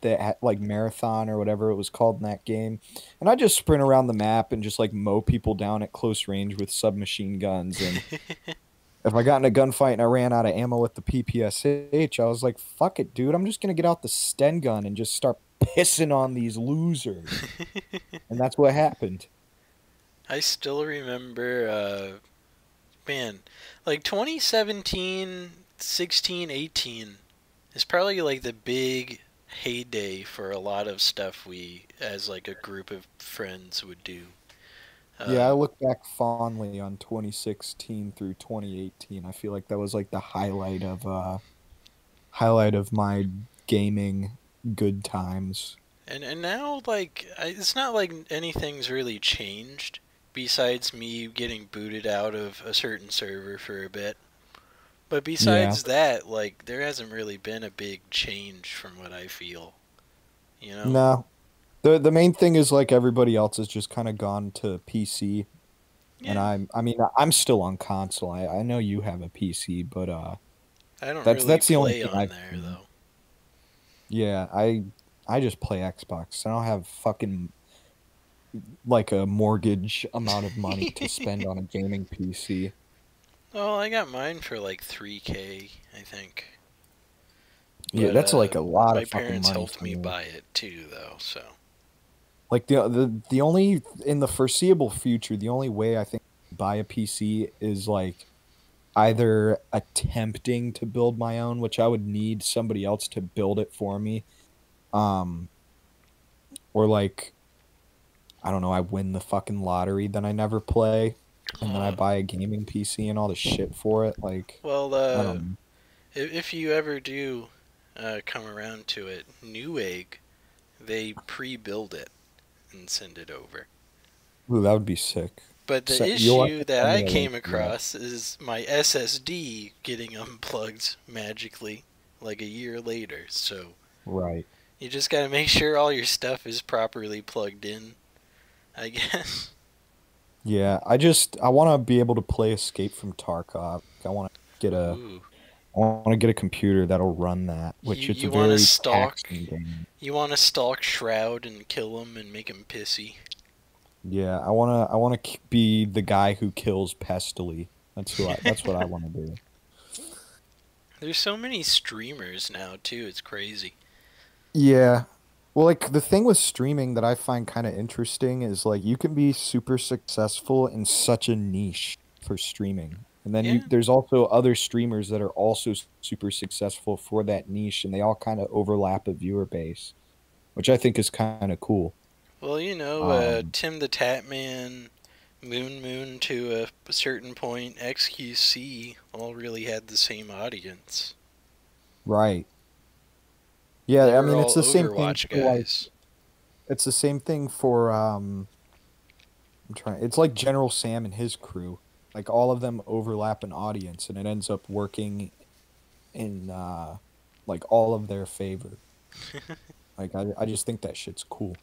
that had like marathon or whatever it was called in that game, and I just sprint around the map and just like mow people down at close range with submachine guns. And if I got in a gunfight and I ran out of ammo with the PPSH, I was like, fuck it, dude. I'm just going to get out the Sten gun and just start pissing on these losers. And that's what happened.
I still remember man, like 2017, 16, 18 It's probably like the big heyday for a lot of stuff we, as like a group of friends, would do.
Yeah, I
Um,
look back fondly on 2016 through 2018. I feel like that was like the highlight of my gaming good times.
and now it's not like anything's really changed besides me getting booted out of a certain server for a bit. But
Yeah.
besides that, like there hasn't really been a big change from what I feel. You know?
No. The main thing is like everybody else has just kind of gone to PC and
Yeah.
I mean I'm still on console. I know you have a PC, but
I don't
that's
really
that's the only
play
thing
on
I've
there
seen.
though.
Yeah, I just play Xbox. I don't have fucking like a mortgage amount of money to spend on a gaming PC.
Well, I got mine for like 3K, I think.
Yeah,
But
that's like a lot
my
of fucking
parents
money
helped
for
me
me.
buy it too, though. So
Like the only in the foreseeable future, the only way I think to buy a PC is like either attempting to build my own, which I would need somebody else to build it for me, um, or like I don't know, I win the fucking lottery, then I never play, and then I
uh,
buy a gaming PC and all the shit for it. Like
well,
I don't know.
if you ever do come around to it, Newegg, they pre-build it and send it over.
Ooh, that would be sick.
But the
So, you'll have
issue
to
that
send
I
me a link
came
to that.
across is my SSD getting unplugged magically like a year later. So
Right.
you just gotta make sure all your stuff is properly plugged in, I guess.
Yeah, I want to be able to play Escape from Tarkov. Get a
Ooh.
I want to get a computer that'll run that,
You
which it's a
you want to
very
stalk
taxing game.
you want to stalk Shroud and kill him and make him pissy.
Yeah, I want to be the guy who kills Pestily. That's what I want to do.
There's so many streamers now too. It's crazy.
Yeah. Well, like the thing with streaming that I find kind of interesting is like you can be super successful in such a niche for streaming. And then you
Yeah.
there's also other streamers that are also super successful for that niche and they all kind of overlap a viewer base, which I think is kind of cool.
Well,
Um,
Tim the Tatman, Moon to a certain point, XQC all really had the same audience.
right.
They
Yeah, I
were
mean it's
all
the same thing
Overwatch
for like
guys.
it's the same thing for it's like General Sam and his crew. Like all of them overlap an audience and it ends up working in like all of their favor. Like I just think that shit's cool.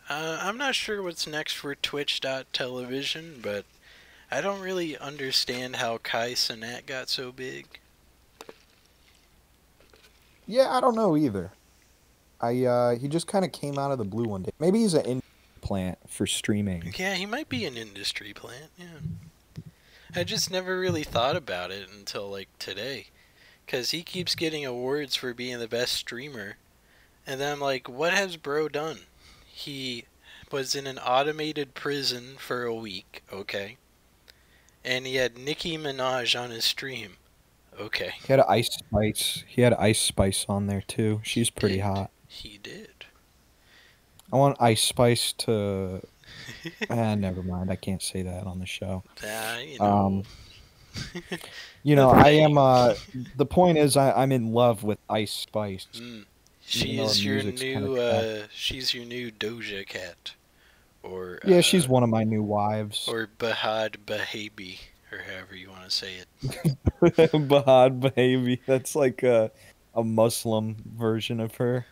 I'm not sure what's next for Twitch.television, but I don't really understand how Kai Cenat got so big.
Yeah, I don't know either. I he just kind of came out of the blue one day. Maybe he's an indie plant for streaming.
Yeah, he might be an industry plant. Yeah. I just never really thought about it until like today. Because he keeps getting awards for being the best streamer. And then I'm like, what has bro done? He was in an automated prison for a week, okay? And he had Nicki Minaj on his stream, okay?
He had Ice Spice on there too.
He
She's pretty
did.
hot.
He did.
I want Ice Spice to never mind. I can't say that on the show.
Ah, you know,
Um, you
the
know, I am
thing.
the point is I'm in love with Ice Spice,
Mm.
even though her music's kind of trash.
She's your new Doja Cat. Or,
Yeah, she's one of my new wives.
or Bahad Bahabi, or however you want to say it.
Bahad Baby. That's like a Muslim version of her.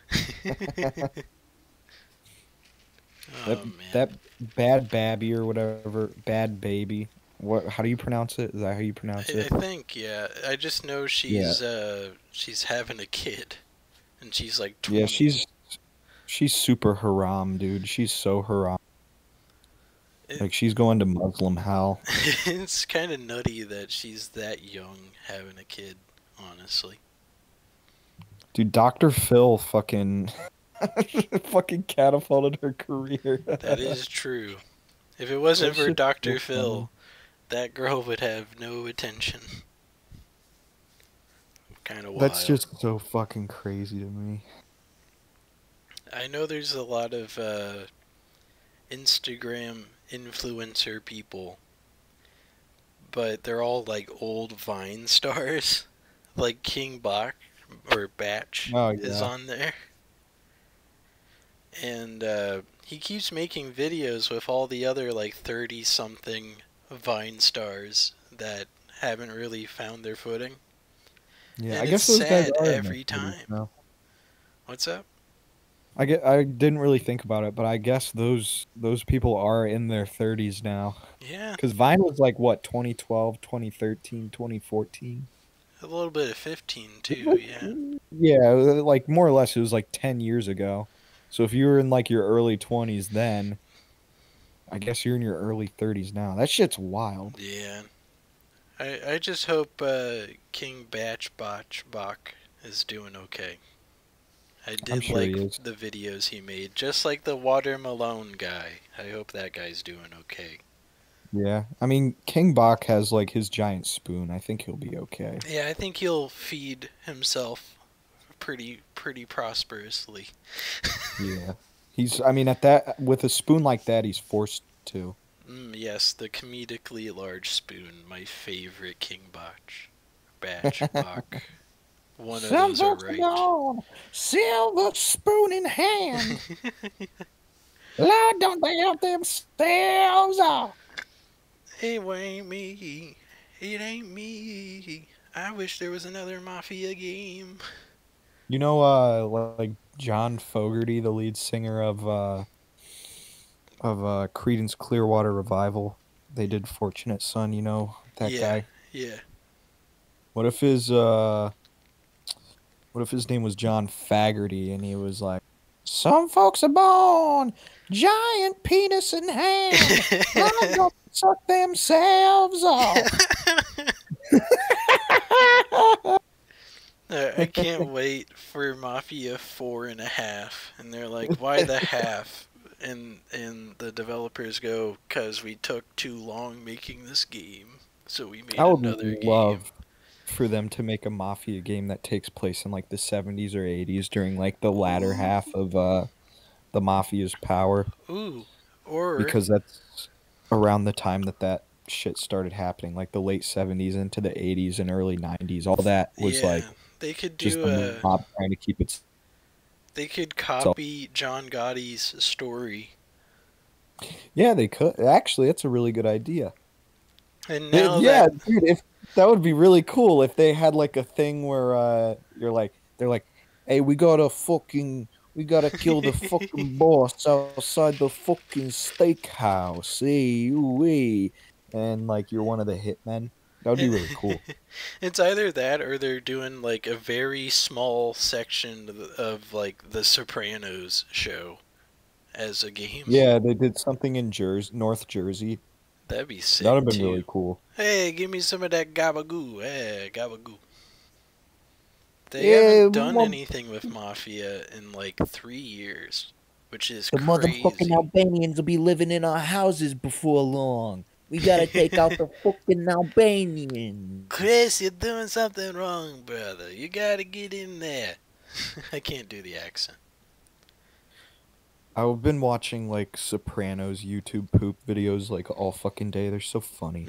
That
Oh, man.
that bad babby or whatever, bad baby. What? How do you pronounce it? Is that how you pronounce
I
it?
think, yeah. I just know
Yeah,
she's having a kid, and she's like
yeah.
20.
She's super haram, dude. She's so haram.
It,
Like she's going to Muslim hell.
it's kind of nutty that she's that young having a kid, honestly.
Dude, Dr. Phil fucking fucking catapulted her career.
That is true. If it
That
wasn't for
shit's so
Dr.
funny.
Phil, that girl would have no attention. kind of
That's
wild.
just so fucking crazy to me.
I know there's a lot of Instagram influencer people, but they're all like old Vine stars. Like King Bach or Batch
Oh
is
yeah.
on there. And he keeps making videos with all the other like 30 something Vine stars that haven't really found their footing.
Yeah,
And
I
it's
guess those guys
sad
are in their
every
30s
time.
now.
What's up?
I didn't really think about it, but I guess those people are in their 30s now.
Yeah,
Cuz Vine was like what, 2012, 2013, 2014?
a little bit of 15
It
too,
was
yeah.
like- Yeah, like more or less it was like 10 years ago. So if you were in like your early 20s then, I guess you're in your early 30s now. That shit's wild.
Yeah. I just hope King Batch Botch Bach is doing okay. I
I'm
did
sure he
like
is.
the videos he made, just like the Water Malone guy. I hope that guy's doing okay.
Yeah. I mean, King Bach has like his giant spoon. I think he'll be okay.
Yeah, I think he'll feed himself pretty prosperously.
Yeah. I mean, at that, with a spoon like that, he's forced to.
Yes, the comedically large spoon, my favorite King Botch. Batch Bach. One of
Some
those are
folks are
right.
gone, silver spoon in hand. Lord, don't they help themselves off?
It ain't me. It ain't me. I wish there was another Mafia game.
You know, like John Fogerty, the lead singer of Creedence Clearwater Revival. They did Fortunate Son, you know, that
Yeah,
guy.
yeah.
What if his what if his name was John Faggerty and he was like, some folks are born giant penis in hand. Let them suck themselves off.
I can't wait for Mafia 4.5. And they're like, why the half? And the developers go, because we took too long making this game. So we made
I would
another game.
love for them to make a Mafia game that takes place in like the 70s or 80s during like the latter
Ooh.
half of the Mafia's power,
Ooh. Or,
because that's around the time that shit started happening, like the late 70s into the 80s and early 90s. All that was
yeah,
like
they could
just
do
the
a.
mob trying to keep itself.
They could copy John Gotti's story.
Yeah, they could. Actually, that's a really good idea.
And now
Yeah,
that.
dude, if that would be really cool if they had like a thing where they're like, "Hey, we gotta kill the fucking boss outside the fucking steakhouse." Hey, ooh, hey. And like you're one of the hitmen. That would be really cool.
It's either that or they're doing like a very small section of like the Sopranos show as a game.
Yeah, they did something in Jersey, North Jersey.
That'd be
That would
sick
have been
too.
really cool.
Hey, give me some of that gabagoo. Hey, gabagoo. They
Yeah,
haven't done anything with Mafia in like 3 years, which is
the motherfucking
crazy.
Albanians will be living in our houses before long. We gotta take out the fucking Albanians.
Chris, you're doing something wrong, brother. You gotta get in there. I can't do the accent.
I've been watching like Sopranos YouTube poop videos like all fucking day. They're so funny.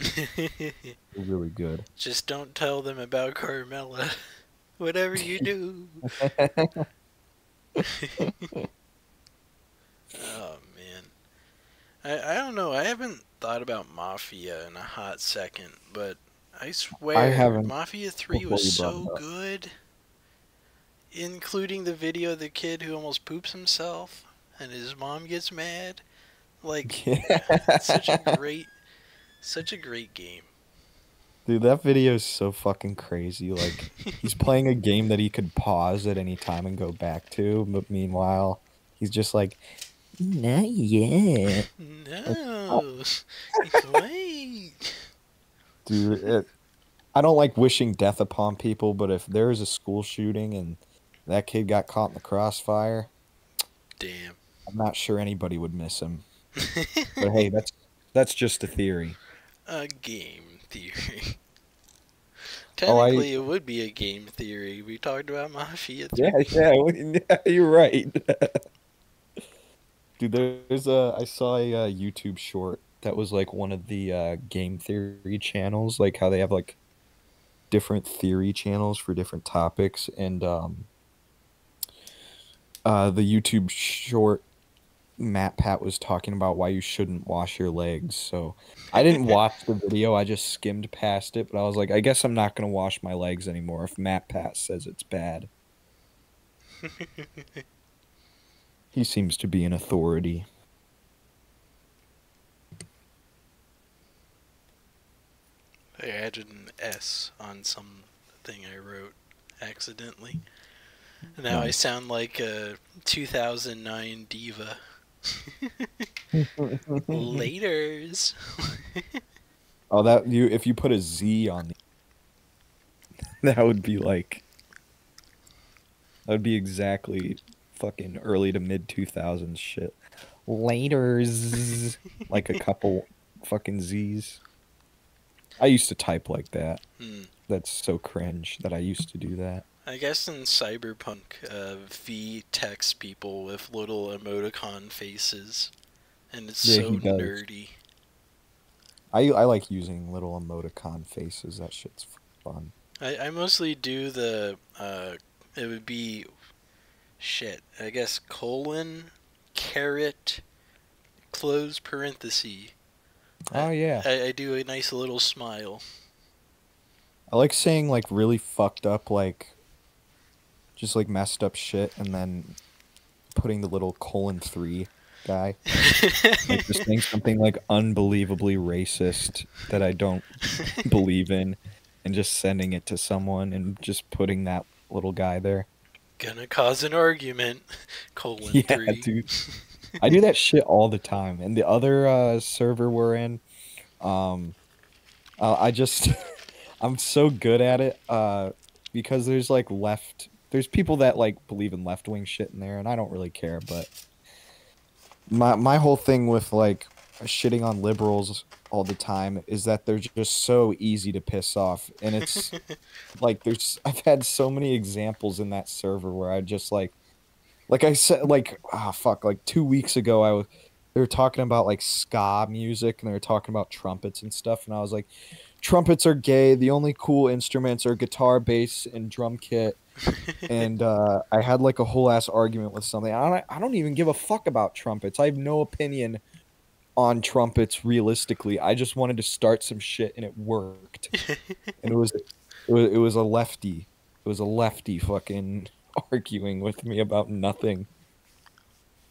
They're really good.
Just don't tell them about Carmella. Whatever you do. Oh man. I don't know. I haven't thought about Mafia in a hot second, but I
I
swear
haven't
Mafia 3
before
was
you brought
so
it up.
good, including the video of the kid who almost poops himself and his mom gets mad. Like it's
Yeah.
such a great game.
Dude, that video is so fucking crazy. Like he's playing a game that he could pause at any time and go back to, but meanwhile, he's just like, not yet. Like, oh,
No. Wait.
dude, I don't like wishing death upon people, but if there's a school shooting and that kid got caught in the crossfire,
Damn.
I'm not sure anybody would miss him. But hey, that's just a theory.
A game theory.
Oh,
Technically, it would be a game theory. We talked about Mafia
yeah,
3.
yeah, yeah, you're right. Dude, I saw a YouTube short that was like one of the game theory channels, like how they have like different theory channels for different topics, and the YouTube short Matt Pat was talking about why you shouldn't wash your legs. So I didn't watch the video, I just skimmed past it, but I was like, I guess I'm not gonna wash my legs anymore if Matt Pat says it's bad. He seems to be an authority.
I added an S on something I wrote accidentally. Now I
Nice.
sound like a 2009 diva. Laters.
Oh, that you if you put a Z on the that would be like that would be exactly fucking early to mid 2000s shit. Laters. Like a couple fucking Z's. I used to type like that.
Hmm.
That's so cringe that I used to do that.
I guess in Cyberpunk, V texts people with little emoticon faces, and it's
Yeah,
so
he does.
nerdy.
I like using little emoticon faces. That shit's fun.
I mostly do it would be, shit, I guess colon, caret, close parenthesis.
Oh yeah.
I do a nice little smile.
I like saying like really fucked up like just like messed up shit and then putting the little :3 guy. Like just saying something like unbelievably racist that I don't believe in and just sending it to someone and just putting that little guy there.
Gonna cause an argument, colon
Yeah,
3.
dude. I do that shit all the time. And the other server we're in, um I just I'm so good at it because there's like there's people that like believe in left-wing shit in there and I don't really care, but my whole thing with like shitting on liberals all the time is that they're just so easy to piss off, and it's like I've had so many examples in that server where I just like I said like fuck like 2 weeks ago they were talking about like ska music and they were talking about trumpets and stuff, and I was like, trumpets are gay, the only cool instruments are guitar, bass, and drum kit. And I had like a whole ass argument with something. I don't even give a fuck about trumpets. I have no opinion on trumpets realistically. I just wanted to start some shit and it worked. And it was a lefty. It was a lefty fucking arguing with me about nothing.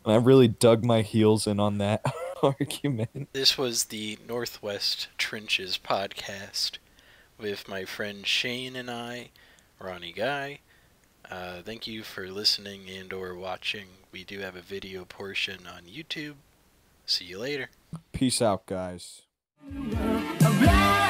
And I really dug my heels in on that argument.
This was the Northwest Trenches podcast with my friend Shane and I, Ronnie Guy. Thank you for listening and or watching. We do have a video portion on YouTube. See you later.
Peace out, guys.
Around